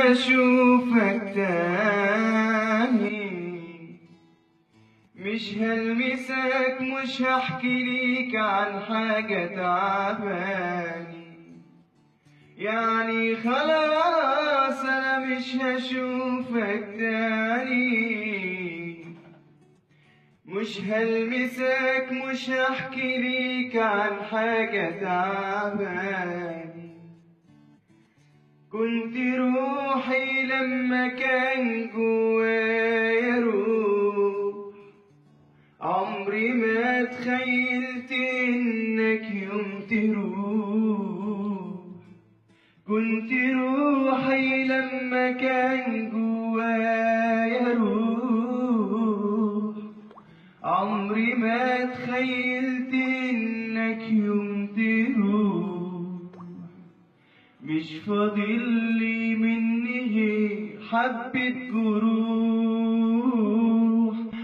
هشوفك تاني، مش هلمسك، مش هحكي ليك عن حاجة تعباني. يعني خلاص أنا مش هشوفك تاني، مش هلمسك، مش هحكي ليك عن حاجة تعباني. كنت روحي لما كان جوايا روح، عمري ما تخيلت إنك يوم تروح. كنت روحي لما كان جوايا روح، عمري ما تخيلت إنك يوم تروح. مش فاضلي مني حبة جروح.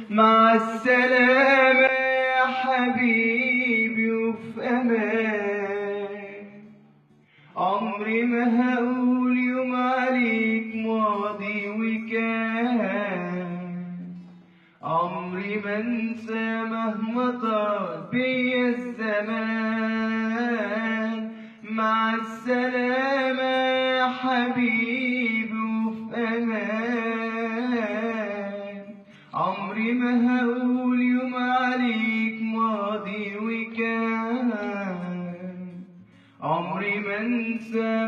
مع السلامة يا حبيبي وفي أمان، عمري ما هقول يوم عليك ماضي وكان. عمري ما انسى مهما طال بيا الزمان. مع السلامة يا حبيبي وفي أمان، عمري ما هقول يوم عليك ماضي وكان. عمري ما انسى